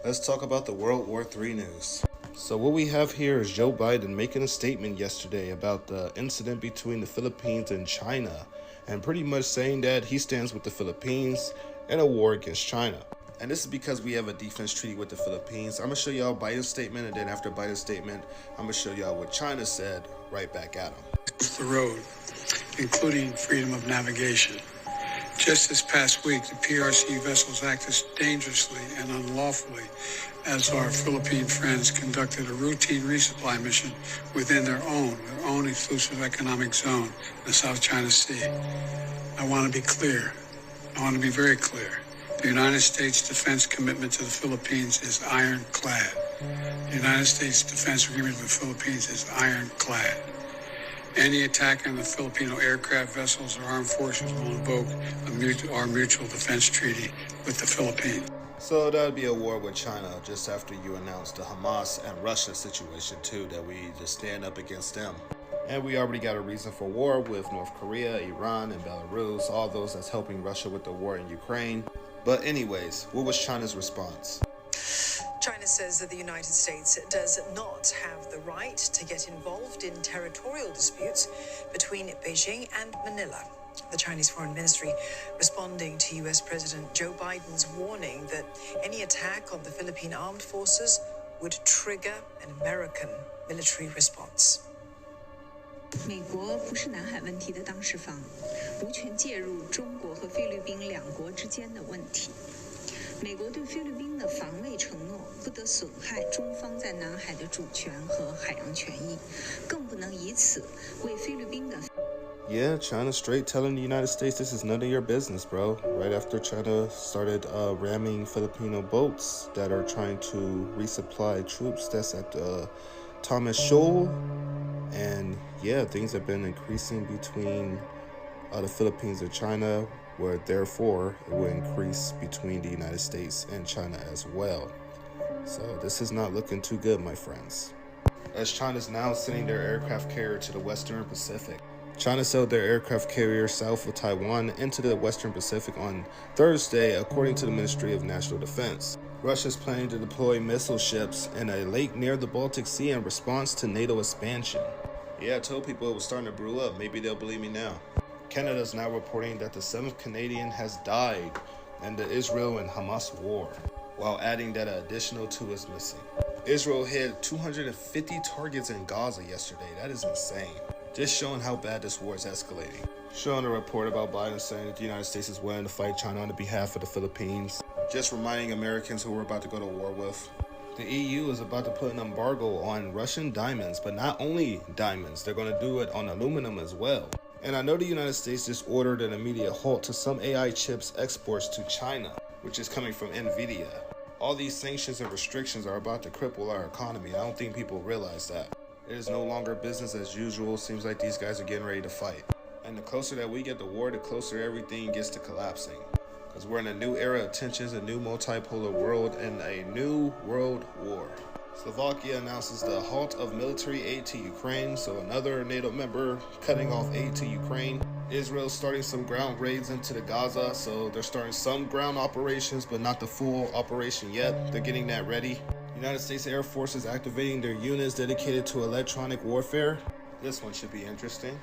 Let's talk about the World War III news. So what we have here is Joe Biden making a statement yesterday about the incident between the Philippines and China, and pretty much saying that he stands with the Philippines in a war against China. And this is because we have a defense treaty with the Philippines. I'm going to show y'all Biden's statement, and then after Biden's statement, I'm going to show y'all what China said right back at him. The road, including freedom of navigation. Just this past week, the PRC vessels acted dangerously and unlawfully as our Philippine friends conducted a routine resupply mission within their own exclusive economic zone in the South China Sea. I want to be clear. I want to be very clear. The United States defense commitment to the Philippines is ironclad. The United States defense agreement with the Philippines is ironclad. Any attack on the Filipino aircraft vessels or armed forces will invoke our mutual defense treaty with the Philippines. So that would be a war with China just after you announced the Hamas and Russia situation too, that we just stand up against them. And we already got a reason for war with North Korea, Iran, and Belarus, all those that's helping Russia with the war in Ukraine. But anyways, what was China's response? China says that the United States does not have the right to get involved in territorial disputes between Beijing and Manila. The Chinese Foreign Ministry responding to U.S. President Joe Biden's warning that any attack on the Philippine armed forces would trigger an American military response. 美国不是南海问题的当事方，无权介入中国和菲律宾两国之间的问题。美国对菲律宾的防卫承诺不得损害中方在南海的主权和海洋权益，更不能以此为菲律宾的。Yeah, China straight telling the United States this is none of your business, bro. Right after China started ramming Filipino boats that are trying to resupply troops that's at Thomas Shoal. And yeah, things have been increasing between the Philippines and China, where therefore it will increase between the United States and China as well. So this is not looking too good, my friends. As China's now sending their aircraft carrier to the Western Pacific. China sailed their aircraft carrier south of Taiwan into the Western Pacific on Thursday, according to the Ministry of National Defense. Russia's planning to deploy missile ships in a lake near the Baltic Sea in response to NATO expansion. Yeah, I told people it was starting to brew up. Maybe they'll believe me now. Canada is now reporting that the 7th Canadian has died in the Israel and Hamas war, while adding that an additional 2 is missing. Israel hit 250 targets in Gaza yesterday. That is insane. Just showing how bad this war is escalating. Showing a report about Biden saying that the United States is willing to fight China on the behalf of the Philippines. Just reminding Americans who we're about to go to war with. The EU is about to put an embargo on Russian diamonds, but not only diamonds, they're going to do it on aluminum as well. And I know the United States just ordered an immediate halt to some AI chips exports to China, which is coming from NVIDIA. All these sanctions and restrictions are about to cripple our economy. I don't think people realize that. It is no longer business as usual. Seems like these guys are getting ready to fight. And the closer that we get to war, the closer everything gets to collapsing. Because we're in a new era of tensions, a new multipolar world, and a new world war. Slovakia announces the halt of military aid to Ukraine, so another NATO member cutting off aid to Ukraine. Israel's starting some ground raids into the Gaza, so they're starting some ground operations, but not the full operation yet. They're getting that ready. United States Air Force is activating their units dedicated to electronic warfare. This one should be interesting.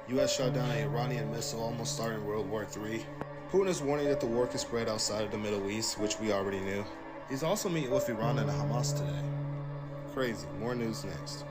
U.S. shot down an Iranian missile almost starting World War III. Putin is warning that the war could spread outside of the Middle East, which we already knew. He's also meeting with Iran and Hamas today. Crazy. More news next.